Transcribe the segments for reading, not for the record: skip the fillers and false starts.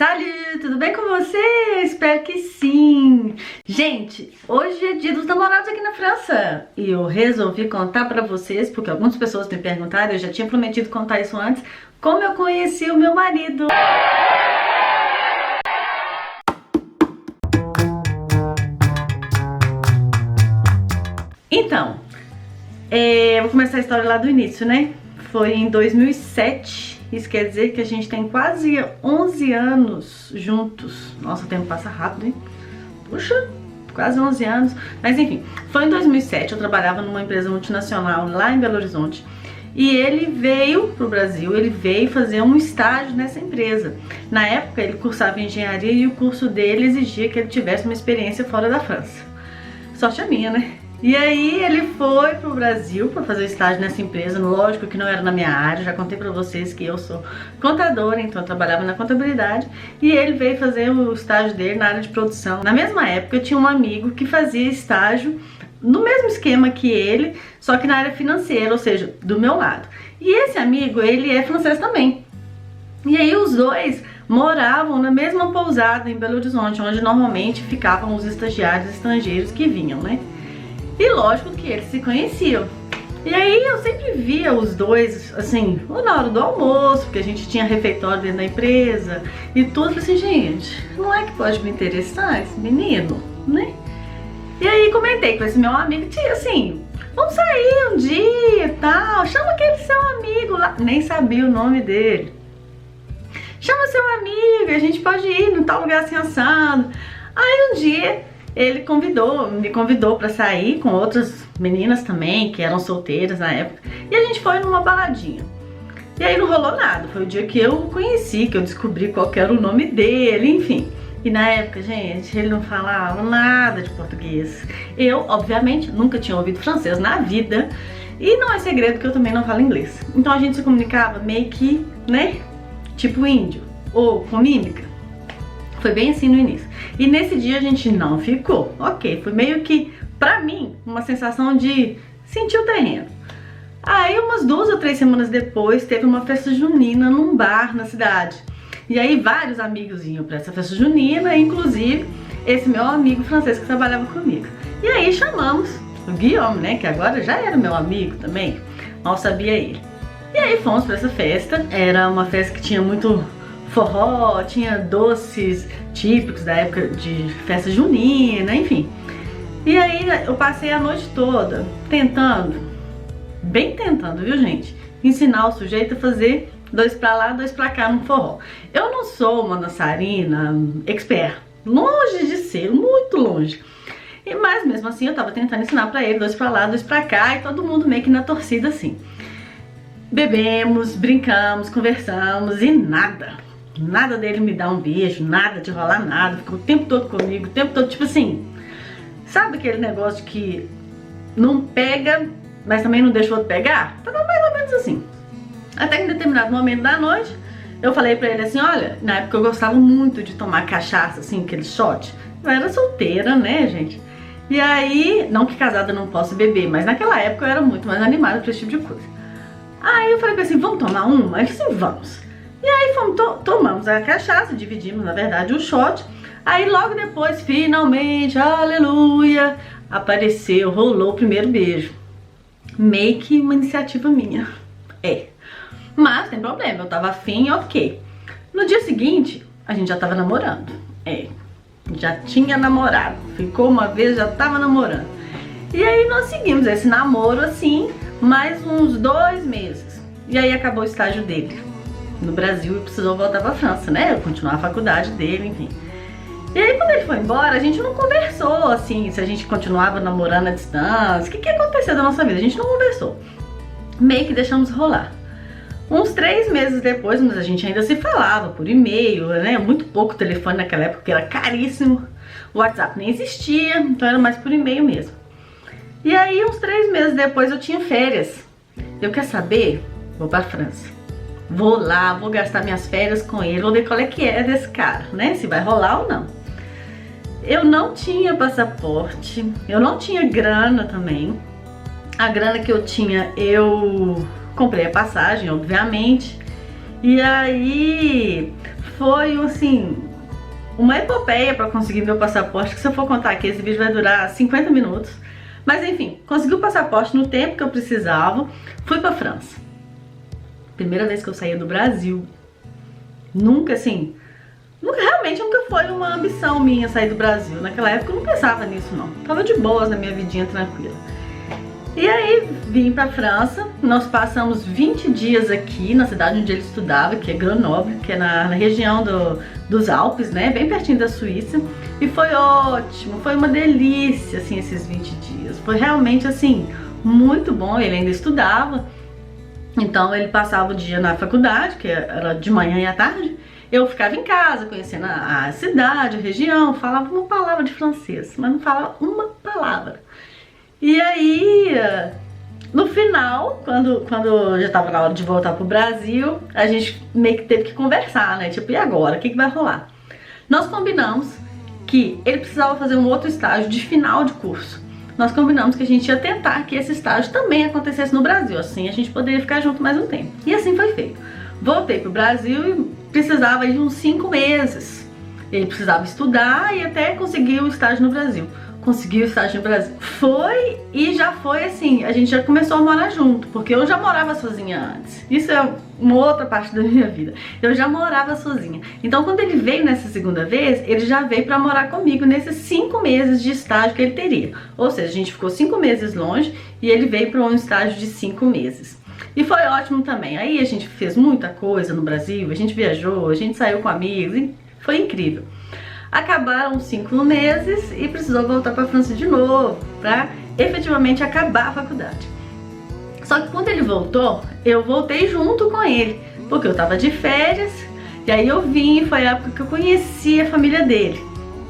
Salut, tudo bem com você? Espero que sim! Gente, hoje é dia dos namorados aqui na França e eu resolvi contar pra vocês, porque algumas pessoas me perguntaram, eu já tinha prometido contar isso antes, como eu conheci o meu marido. Então, vou começar a história lá do início, né? Foi em 2007, isso quer dizer que a gente tem quase 11 anos juntos. Nossa, o tempo passa rápido, hein? Puxa, quase 11 anos. Mas enfim, foi em 2007, eu trabalhava numa empresa multinacional lá em Belo Horizonte. E ele veio pro Brasil, ele veio fazer um estágio nessa empresa. Na época ele cursava engenharia e o curso dele exigia que ele tivesse uma experiência fora da França. Sorte a minha, né? E aí ele foi pro Brasil para fazer estágio nessa empresa, lógico que não era na minha área, já contei pra vocês que eu sou contadora, então eu trabalhava na contabilidade, e ele veio fazer o estágio dele na área de produção. Na mesma época eu tinha um amigo que fazia estágio no mesmo esquema que ele, só que na área financeira, ou seja, do meu lado. E esse amigo, ele é francês também. E aí os dois moravam na mesma pousada em Belo Horizonte, onde normalmente ficavam os estagiários estrangeiros que vinham, né? E lógico que eles se conheciam. E aí eu sempre via os dois, assim, na hora do almoço, porque a gente tinha refeitório dentro da empresa e tudo. Eu falei assim, gente, não é que pode me interessar esse menino, né? E aí comentei com esse meu amigo, tia, assim, vamos sair um dia e tal, chama aquele seu amigo lá. Nem sabia o nome dele. Chama seu amigo, a gente pode ir no tal lugar assim assado. Aí um dia ele me convidou pra sair com outras meninas também, que eram solteiras na época. E a gente foi numa baladinha. E aí não rolou nada, foi o dia que eu o conheci, que eu descobri qual que era o nome dele, enfim. E na época, gente, ele não falava nada de português. Eu, obviamente, nunca tinha ouvido francês na vida. E não é segredo que eu também não falo inglês. Então a gente se comunicava meio que, né, tipo índio, ou com mímica. Foi bem assim no início. E nesse dia a gente não ficou. Ok, foi meio que, pra mim, uma sensação de sentir o terreno. Aí umas 2 ou 3 semanas depois teve uma festa junina num bar na cidade. E aí vários amigos iam pra essa festa junina, inclusive esse meu amigo francês que trabalhava comigo. E aí chamamos o Guillaume, né, que agora já era meu amigo também, mal sabia ele. E aí fomos pra essa festa, era uma festa que tinha muito forró, tinha doces típicos da época de festa junina, enfim. E aí eu passei a noite toda tentando, bem tentando, viu gente, ensinar o sujeito a fazer 2 pra lá, 2 pra cá no forró. Eu não sou uma dançarina expert, longe de ser, muito longe. Mas mesmo assim eu tava tentando ensinar pra ele 2 pra lá, 2 pra cá, e todo mundo meio que na torcida assim. Bebemos, brincamos, conversamos e nada dele me dar um beijo, nada de rolar nada, ficou o tempo todo comigo, o tempo todo, tipo assim, sabe aquele negócio que não pega, mas também não deixa o outro pegar? Tava mais ou menos assim. Até que em determinado momento da noite, eu falei pra ele assim, olha, na época eu gostava muito de tomar cachaça, assim, aquele shot. Eu era solteira, né, gente? E aí, não que casada não possa beber, mas naquela época eu era muito mais animada pra esse tipo de coisa. Aí eu falei pra ele assim, vamos tomar uma? Ele disse, vamos. E aí tomamos a cachaça, dividimos na verdade o shot. Aí logo depois, finalmente, aleluia, apareceu, rolou o primeiro beijo. Meio que uma iniciativa minha. Mas tem problema, eu tava afim, ok. No dia seguinte, a gente já tava namorando. Já tinha namorado. Ficou uma vez, já tava namorando. E aí nós seguimos esse namoro assim, mais uns 2 meses. E aí acabou o estágio dele no Brasil e precisou voltar pra França, né? Continuar a faculdade dele, enfim. E aí quando ele foi embora, a gente não conversou, assim, se a gente continuava namorando à distância, o que ia acontecer da nossa vida, a gente não conversou. Meio que deixamos rolar. Uns 3 meses depois, mas a gente ainda se falava por e-mail, né? Muito pouco telefone naquela época, porque era caríssimo. O WhatsApp nem existia, então era mais por e-mail mesmo. E aí uns 3 meses depois eu tinha férias. Eu quero saber, vou pra França. Vou lá, vou gastar minhas férias com ele, vou ver qual é que é desse cara, né? Se vai rolar ou não. Eu não tinha passaporte, eu não tinha grana também. A grana que eu tinha, eu comprei a passagem, obviamente. E aí foi, assim, uma epopeia para conseguir meu passaporte, que se eu for contar aqui, esse vídeo vai durar 50 minutos. Mas enfim, consegui o passaporte no tempo que eu precisava, fui pra França. Primeira vez que eu saía do Brasil. Nunca, assim, realmente nunca foi uma ambição minha sair do Brasil. Naquela época eu não pensava nisso, não. Tava de boas na minha vidinha tranquila. E aí vim pra França, nós passamos 20 dias aqui na cidade onde ele estudava, que é Grenoble, que é na região dos Alpes, né, bem pertinho da Suíça. E foi ótimo, foi uma delícia, assim, esses 20 dias. Foi realmente, assim, muito bom. Ele ainda estudava, então ele passava o dia na faculdade, que era de manhã e à tarde. Eu ficava em casa, conhecendo a cidade, a região, falava uma palavra de francês, mas não falava uma palavra. E aí, no final, quando já tava na hora de voltar pro Brasil, a gente meio que teve que conversar, né? Tipo, e agora? O que vai rolar? Nós combinamos que ele precisava fazer um outro estágio de final de curso. Nós combinamos que a gente ia tentar que esse estágio também acontecesse no Brasil, assim a gente poderia ficar junto mais um tempo. E assim foi feito. Voltei pro Brasil e precisava de uns 5 meses. Ele precisava estudar e até conseguir o estágio no Brasil. Conseguiu o estágio no Brasil. Foi e já foi assim, a gente já começou a morar junto, porque eu já morava sozinha antes. Isso é uma outra parte da minha vida. Eu já morava sozinha. Então quando ele veio nessa segunda vez, ele já veio pra morar comigo nesses 5 meses de estágio que ele teria. Ou seja, a gente ficou 5 meses longe e ele veio para um estágio de 5 meses. E foi ótimo também. Aí a gente fez muita coisa no Brasil, a gente viajou, a gente saiu com amigos, e foi incrível. Acabaram os 5 meses e precisou voltar para a França de novo para efetivamente acabar a faculdade. Só que quando ele voltou, eu voltei junto com ele, porque eu tava de férias e aí eu vim, foi a época que eu conheci a família dele.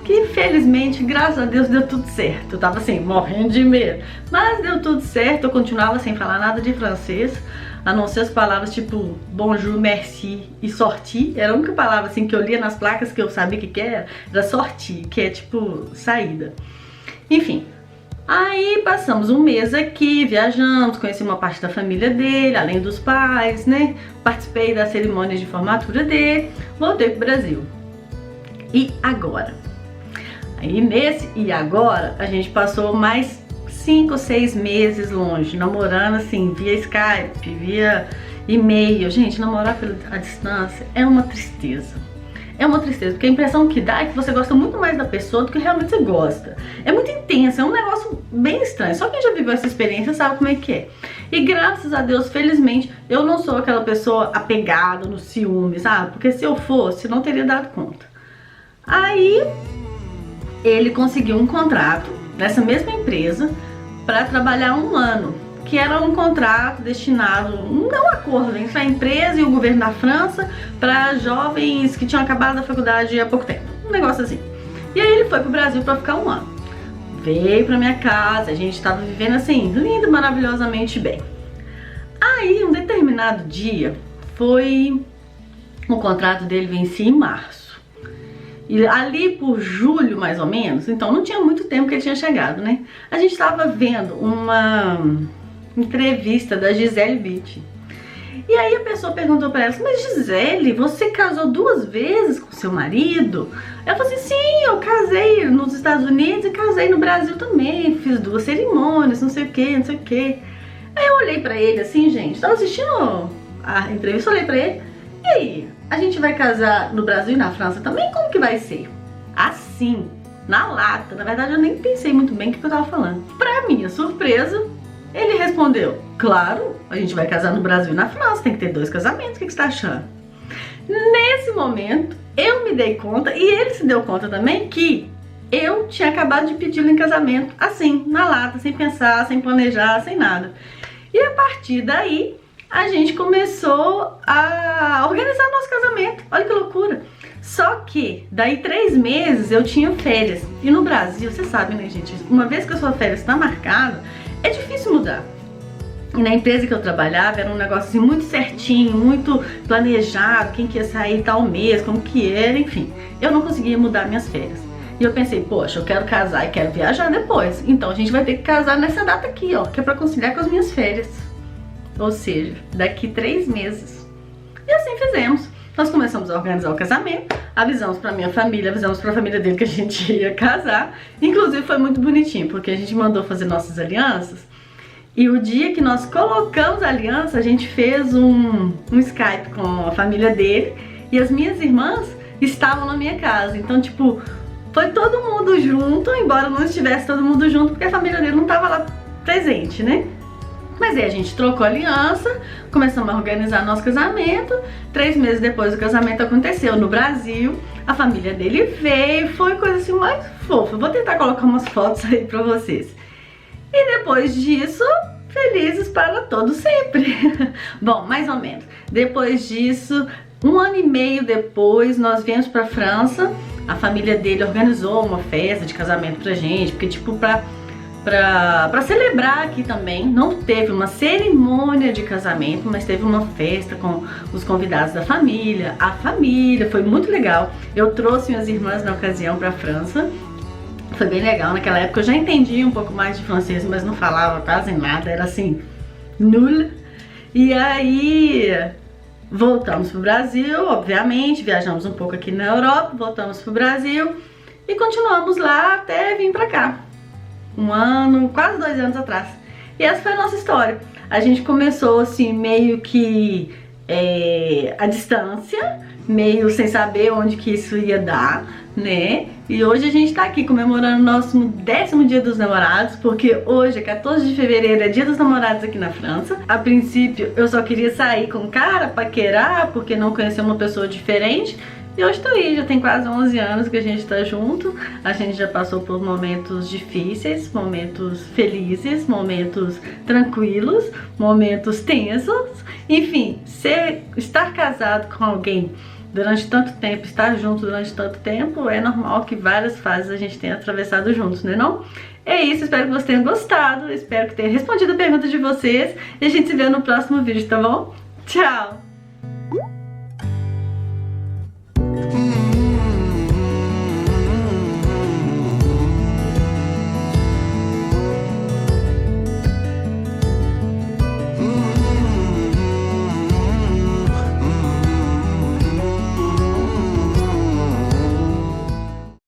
Que felizmente, graças a Deus, deu tudo certo. Eu tava assim, morrendo de medo, mas deu tudo certo. Eu continuava sem falar nada de francês, a não ser as palavras tipo bonjour, merci e sorti. Era a única palavra assim que eu lia nas placas que eu sabia que era sorti, que é tipo saída. Enfim, aí passamos um mês aqui, viajamos, conheci uma parte da família dele, além dos pais, né? Participei da cerimônia de formatura dele, voltei pro Brasil. E agora? Aí nesse e agora a gente passou mais 5 ou 6 meses longe, namorando assim, via Skype, via e-mail. Gente, namorar à distância é uma tristeza. É uma tristeza, porque a impressão que dá é que você gosta muito mais da pessoa do que realmente você gosta. É muito intenso, é um negócio bem estranho. Só quem já viveu essa experiência sabe como é que é. E graças a Deus, felizmente, eu não sou aquela pessoa apegada no ciúme, sabe? Porque se eu fosse, não teria dado conta. Aí ele conseguiu um contrato nessa mesma empresa para trabalhar 1 ano, que era um contrato destinado, um acordo entre a empresa e o governo da França para jovens que tinham acabado a faculdade há pouco tempo, um negócio assim. E aí ele foi pro Brasil para ficar 1 ano. Veio pra minha casa, a gente estava vivendo assim, lindo, maravilhosamente bem. Aí um determinado dia, o contrato dele vencia em março. E ali por julho, mais ou menos, então não tinha muito tempo que ele tinha chegado, né? A gente estava vendo uma entrevista da Gisele Bündchen. E aí a pessoa perguntou pra ela, mas Gisele, você casou 2 vezes com seu marido? Ela falou assim, sim, eu casei nos Estados Unidos e casei no Brasil também, fiz 2 cerimônias, não sei o que, não sei o que. Aí eu olhei pra ele assim, gente, tava assistindo a entrevista, olhei pra ele, e aí, a gente vai casar no Brasil e na França também? Como que vai ser? Assim, na lata. Na verdade eu nem pensei muito bem o que eu tava falando. Pra minha surpresa, ele respondeu, claro, a gente vai casar no Brasil e na França, tem que ter 2 casamentos, o que você tá achando? Nesse momento, eu me dei conta, e ele se deu conta também, que eu tinha acabado de pedi-lo em casamento, assim, na lata, sem pensar, sem planejar, sem nada. E a partir daí, a gente começou a organizar nosso casamento. Olha que loucura. Só que daí 3 meses eu tinha férias. E no Brasil, você sabe, né, gente? Uma vez que a sua férias está marcada, é difícil mudar. E na empresa que eu trabalhava era um negócio assim, muito certinho, muito planejado, quem que ia sair tal mês, como que era, enfim. Eu não conseguia mudar minhas férias. E eu pensei, poxa, eu quero casar e quero viajar depois. Então a gente vai ter que casar nessa data aqui, ó, que é pra conciliar com as minhas férias. Ou seja, daqui 3 meses. E assim fizemos. nós começamos a organizar o casamento, avisamos pra minha família, avisamos pra família dele que a gente ia casar. Inclusive foi muito bonitinho, porque a gente mandou fazer nossas alianças e o dia que nós colocamos a aliança, a gente fez um Skype com a família dele e as minhas irmãs estavam na minha casa. Então, tipo, foi todo mundo junto, embora não estivesse todo mundo junto, porque a família dele não estava lá presente, né? Mas aí a gente trocou a aliança, começamos a organizar nosso casamento. 3 meses depois o casamento aconteceu no Brasil. A família dele veio, foi coisa assim mais fofa. Vou tentar colocar umas fotos aí pra vocês. E depois disso, felizes para todo sempre. Bom, mais ou menos. Depois disso, 1 ano e meio depois, nós viemos pra França. A família dele organizou uma festa de casamento pra gente, porque tipo, pra celebrar aqui também. Não teve uma cerimônia de casamento, mas teve uma festa com os convidados da família. A família, foi muito legal. Eu trouxe minhas irmãs na ocasião pra França. Foi bem legal, naquela época eu já entendia um pouco mais de francês, mas não falava quase nada, era assim, nul. E aí voltamos pro Brasil, obviamente, viajamos um pouco aqui na Europa, voltamos pro Brasil e continuamos lá até vir pra cá. 1 ano, quase 2 anos atrás. E essa foi a nossa história. A gente começou assim, meio que à distância, meio sem saber onde que isso ia dar, né? E hoje a gente tá aqui comemorando o nosso 10º dia dos namorados, porque hoje é 14 de fevereiro, é dia dos namorados aqui na França. A princípio eu só queria sair com o cara, paquerar, porque não conhecia uma pessoa diferente. E hoje tô aí, já tem quase 11 anos que a gente tá junto. A gente já passou por momentos difíceis, momentos felizes, momentos tranquilos, momentos tensos. Enfim, estar casado com alguém durante tanto tempo, estar junto durante tanto tempo, é normal que várias fases a gente tenha atravessado juntos, né não? É isso, espero que vocês tenham gostado, espero que tenha respondido a pergunta de vocês. E a gente se vê no próximo vídeo, tá bom? Tchau!